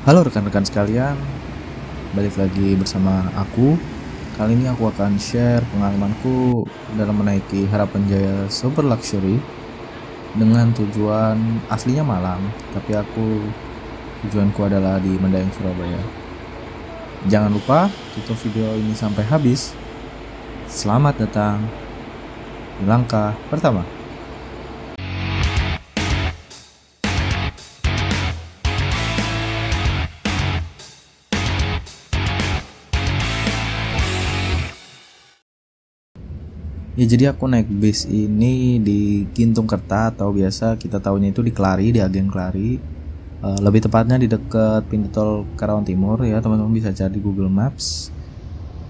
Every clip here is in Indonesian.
Halo rekan-rekan sekalian, balik lagi bersama aku. Kali ini aku akan share pengalamanku dalam menaiki Harapan Jaya Super Luxury dengan tujuan aslinya Malang, tapi tujuanku adalah di Mandailing, Surabaya. Jangan lupa tonton video ini sampai habis. Selamat datang di langkah pertama. Ya, jadi aku naik bis ini di Gintung Kerta, atau biasa kita tahunya itu di Kelari, di Agen Kelari. Lebih tepatnya di dekat pintu tol Karawang Timur ya, teman-teman bisa cari di Google Maps.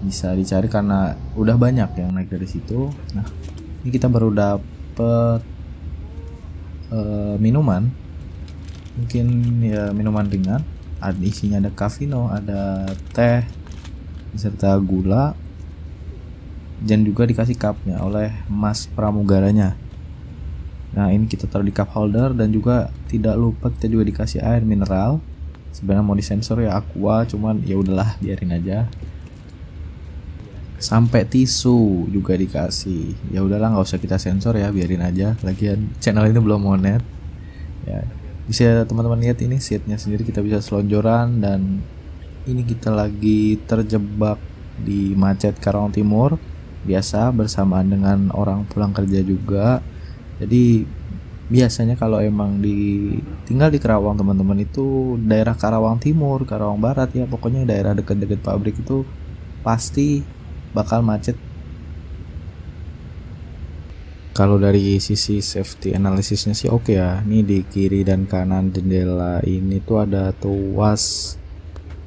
Bisa dicari karena udah banyak yang naik dari situ. Nah, ini kita baru dapet minuman. Mungkin ya minuman ringan. Isinya ada kafino, ada teh beserta gula. Dan juga dikasih cupnya oleh Mas pramugaranya. Nah, ini kita taruh di cup holder, dan juga tidak lupa kita juga dikasih air mineral. Sebenarnya mau disensor ya aqua, cuman ya udahlah biarin aja. Sampai tisu juga dikasih. Ya udahlah, nggak usah kita sensor ya, biarin aja. Lagian channel ini belum monet. Ya, bisa teman-teman lihat ini seatnya sendiri, kita bisa selonjoran. Dan ini kita lagi terjebak di macet Karawang Timur. Biasa bersamaan dengan orang pulang kerja juga. Jadi biasanya kalau emang tinggal di Karawang teman-teman, itu daerah Karawang Timur, Karawang Barat ya, pokoknya daerah dekat-dekat pabrik itu pasti bakal macet. Kalau dari sisi safety analysisnya sih oke ya. Ini di kiri dan kanan jendela ini tuh ada tuas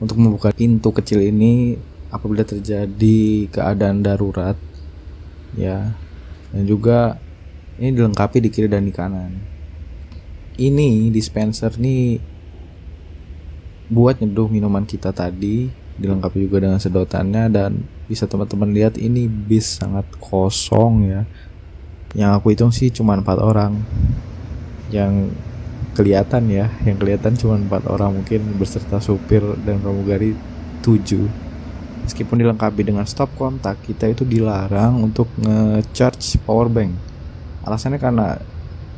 untuk membuka pintu kecil ini apabila terjadi keadaan darurat ya. Dan juga ini dilengkapi di kiri dan di kanan. Ini dispenser nih buat nyeduh minuman kita tadi, dilengkapi juga dengan sedotannya. Dan bisa teman-teman lihat ini bis sangat kosong ya. Yang aku hitung sih cuma 4 orang. Yang kelihatan cuma 4 orang, mungkin beserta supir dan pramugari 7. Meskipun dilengkapi dengan stop kontak, kita itu dilarang untuk nge-charge powerbank. Alasannya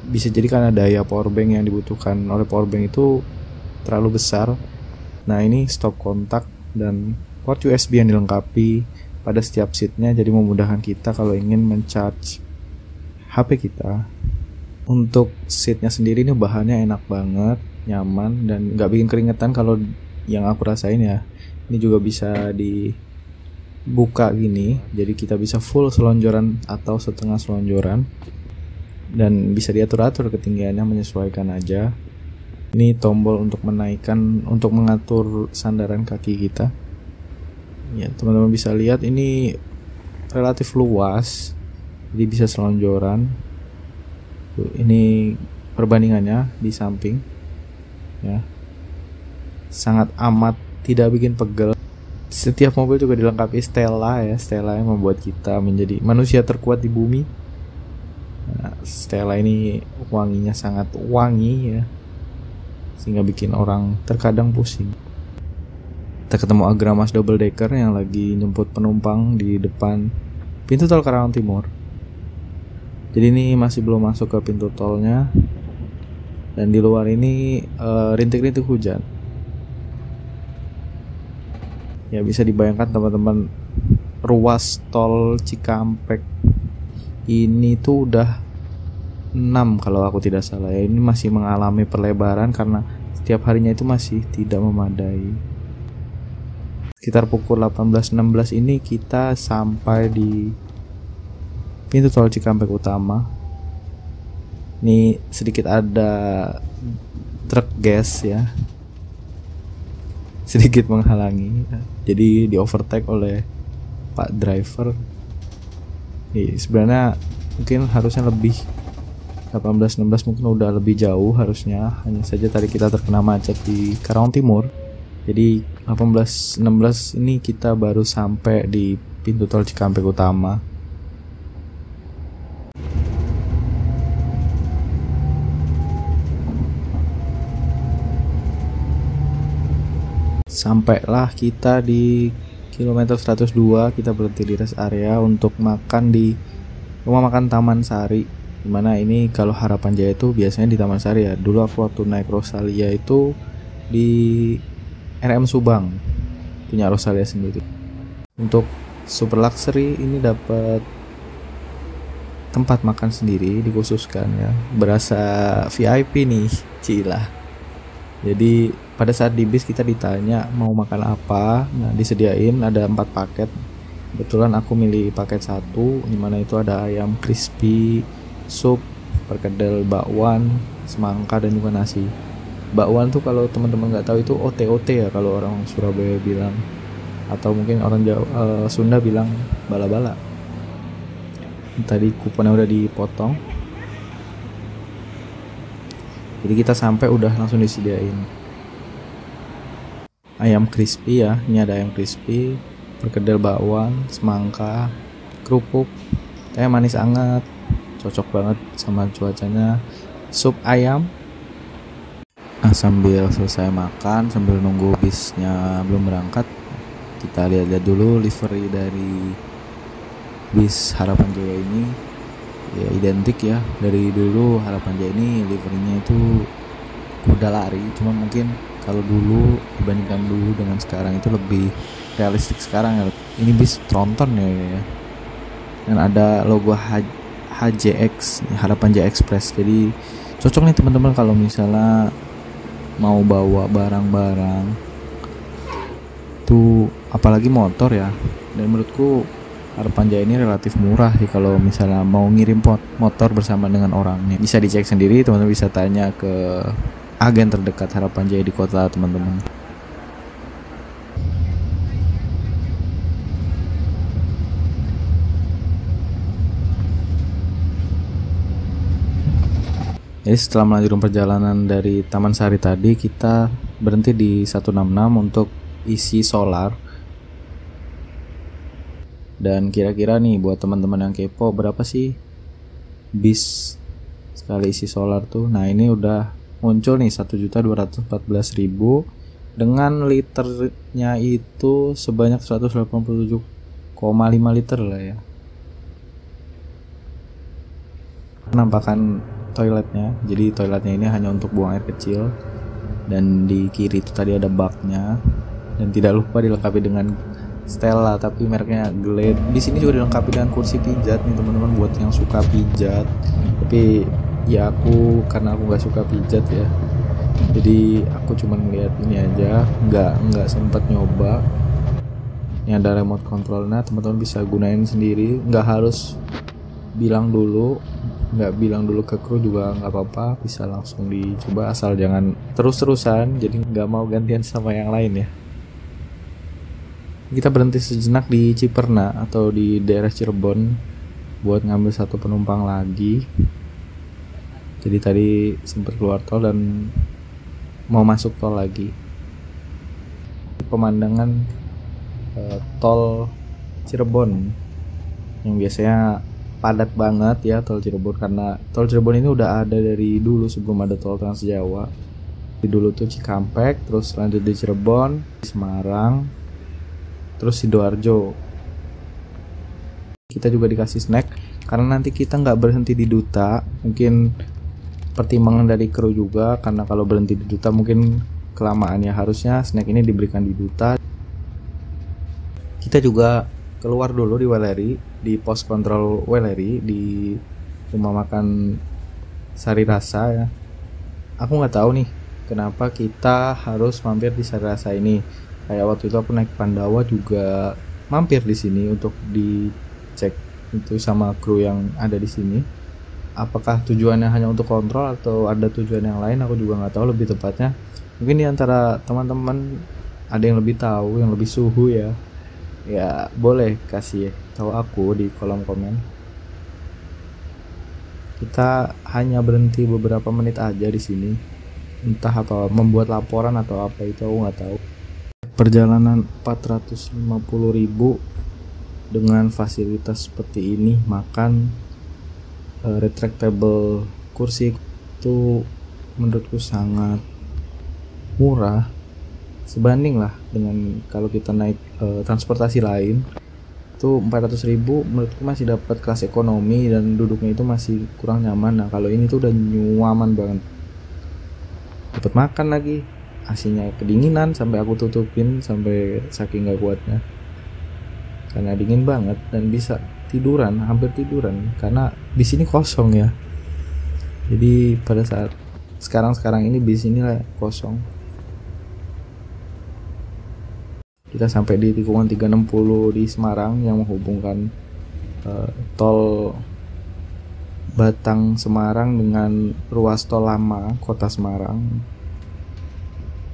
bisa jadi karena daya powerbank yang dibutuhkan oleh powerbank itu terlalu besar. Nah, ini stop kontak dan port USB yang dilengkapi pada setiap seatnya, jadi memudahkan kita kalau ingin men-charge HP kita. Untuk seatnya sendiri ini bahannya enak banget, nyaman, dan gak bikin keringetan kalau yang aku rasain ya. Ini juga bisa dibuka gini, jadi kita bisa full selonjoran atau setengah selonjoran, dan bisa diatur-atur ketinggiannya, menyesuaikan aja. Ini tombol untuk menaikkan, untuk mengatur sandaran kaki kita. Ya, teman-teman bisa lihat ini relatif luas, jadi bisa selonjoran. Tuh, ini perbandingannya di samping ya, sangat amat tidak bikin pegel. Setiap mobil juga dilengkapi Stella ya. Stella yang membuat kita menjadi manusia terkuat di bumi. Nah, Stella ini wanginya sangat wangi ya, sehingga bikin orang terkadang pusing. Kita ketemu Agramas double decker yang lagi nyemput penumpang di depan pintu tol Karawang Timur. Jadi ini masih belum masuk ke pintu tolnya, dan di luar ini rintik-rintik hujan. Ya, bisa dibayangkan teman-teman, ruas tol Cikampek ini tuh udah 6 kalau aku tidak salah ya. Ini masih mengalami perlebaran karena setiap harinya itu masih tidak memadai. Sekitar pukul 18.16 ini kita sampai di pintu tol Cikampek utama. Ini sedikit ada truk gas ya, sedikit menghalangi, jadi di overtake oleh Pak driver. Sebenarnya mungkin harusnya lebih 18.16, mungkin udah lebih jauh harusnya. Hanya saja tadi kita terkena macet di Karawang Timur. Jadi 18.16 ini kita baru sampai di pintu tol Cikampek utama. Sampailah kita di kilometer 102, kita berhenti di rest area untuk makan di rumah makan Taman Sari. Dimana ini kalau Harapan Jaya itu biasanya di Taman Sari ya. Dulu aku waktu naik Rosalia itu di RM Subang, punya Rosalia sendiri. Untuk super luxury ini dapat tempat makan sendiri dikhususkan ya, berasa VIP nih, cilah. Jadi pada saat di bis kita ditanya mau makan apa, nah disediain ada 4 paket. Kebetulan aku milih paket 1, dimana itu ada ayam crispy, sup, perkedel bakwan, semangka dan juga nasi. Bakwan tuh kalau teman-teman nggak tahu itu ote-ote ya kalau orang Surabaya bilang, atau mungkin orang Jawa, Sunda bilang bala-bala. Tadi kuponnya udah dipotong, jadi kita sampai udah langsung disediain ayam crispy ya. Ini ada ayam crispy, perkedel bakwan, semangka, kerupuk, teh manis anget, cocok banget sama cuacanya, sup ayam. Nah, sambil selesai makan, sambil nunggu bisnya belum berangkat, kita lihat-lihat dulu livery dari bis Harapan Jaya ini. Ya identik ya, dari dulu Harapan Jaya ini liverynya itu kuda lari. Cuma mungkin kalau dulu dibandingkan dulu dengan sekarang itu lebih realistik sekarang ya. Ini bis tronton ya. Dan ada logo HJX, Harapan Jaya Express. Jadi cocok nih teman-teman kalau misalnya mau bawa barang-barang tuh, apalagi motor ya. Dan menurutku Harapan Jaya ini relatif murah sih kalau misalnya mau ngirim motor bersama dengan orangnya. Bisa dicek sendiri, teman-teman bisa tanya ke agen terdekat Harapan Jaya di kota teman-teman. Jadi setelah melanjutkan perjalanan dari Taman Sari tadi, kita berhenti di 166 untuk isi solar. Dan kira-kira nih buat teman-teman yang kepo, berapa sih bis sekali isi solar tuh? Nah ini udah muncul nih 1.214.000 dengan liternya itu sebanyak 187,5 liter lah ya. Penampakan toiletnya, jadi toiletnya ini hanya untuk buang air kecil, dan di kiri itu tadi ada baknya, dan tidak lupa dilengkapi dengan Stella tapi mereknya Glade. Di sini juga dilengkapi dengan kursi pijat nih teman-teman buat yang suka pijat. Tapi ya karena aku nggak suka pijat ya, jadi aku cuma ngeliat ini aja, nggak sempat nyoba. Ini ada remote controlnya, teman-teman bisa gunain sendiri, nggak harus bilang dulu ke kru juga nggak apa-apa, bisa langsung dicoba asal jangan terus-terusan, jadi nggak mau gantian sama yang lain ya. Kita berhenti sejenak di Ciperna atau di daerah Cirebon buat ngambil satu penumpang lagi. Jadi tadi sempat keluar tol dan mau masuk tol lagi. Pemandangan tol Cirebon yang biasanya padat banget ya, tol Cirebon, karena tol Cirebon ini udah ada dari dulu sebelum ada tol Trans Jawa. Di dulu tuh Cikampek, terus lanjut di Cirebon, di Semarang, terus Sidoarjo. Kita juga dikasih snack karena nanti kita nggak berhenti di Duta. Mungkin pertimbangan dari kru juga, karena kalau berhenti di Duta mungkin kelamaan ya, harusnya snack ini diberikan di Duta. Kita juga keluar dulu di Weleri, di pos kontrol Weleri, di rumah makan Sari Rasa ya. Aku nggak tahu nih kenapa kita harus mampir di Sari Rasa ini. Kayak waktu itu aku naik Pandawa juga mampir di sini untuk dicek itu sama kru yang ada di sini. Apakah tujuannya hanya untuk kontrol atau ada tujuan yang lain, aku juga nggak tahu lebih tepatnya. Mungkin di antara teman-teman ada yang lebih tahu, yang lebih suhu ya. Ya boleh kasih tahu aku di kolom komen. Kita hanya berhenti beberapa menit aja di sini. Entah apa, membuat laporan atau apa itu aku nggak tahu. Perjalanan 450.000 dengan fasilitas seperti ini, makan, retractable kursi, itu menurutku sangat murah. sebanding lah dengan kalau kita naik transportasi lain. Itu 400.000 menurutku masih dapat kelas ekonomi dan duduknya itu masih kurang nyaman. Nah kalau ini tuh udah nyaman banget, dapat makan lagi, AC-nya kedinginan sampai aku tutupin sampai saking gak kuatnya karena dingin banget, dan bisa tiduran, hampir tiduran karena bis ini kosong ya. Jadi pada saat sekarang ini bis ini lah kosong. Kita sampai di tikungan 360 di Semarang yang menghubungkan tol Batang Semarang dengan ruas tol lama kota Semarang.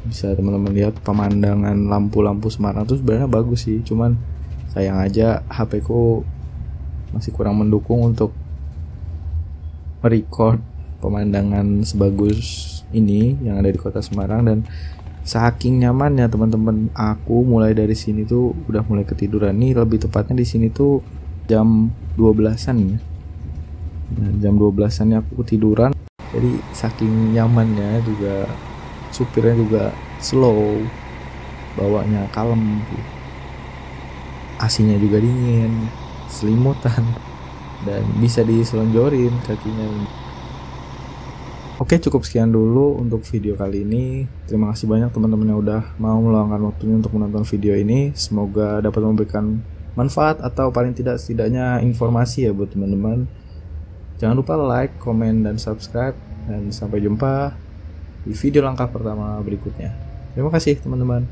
Bisa teman-teman lihat pemandangan lampu-lampu Semarang tuh sebenarnya bagus sih, cuman sayang aja HP ku masih kurang mendukung untuk merecord pemandangan sebagus ini yang ada di kota Semarang. Dan saking nyamannya teman-teman, aku mulai dari sini tuh udah mulai ketiduran. Nih lebih tepatnya di sini tuh jam 12-an ya. Nah, jam 12-an aku ketiduran. Jadi saking nyamannya, juga supirnya juga slow, bawanya kalem, AC-nya juga dingin, selimutan, dan bisa diselonjorin kakinya. Oke, cukup sekian dulu untuk video kali ini. Terima kasih banyak teman-teman yang udah mau meluangkan waktunya untuk menonton video ini. Semoga dapat memberikan manfaat atau paling setidaknya informasi ya buat teman-teman. Jangan lupa like, komen, dan subscribe. Dan sampai jumpa di video langkah pertama berikutnya. Terima kasih teman-teman.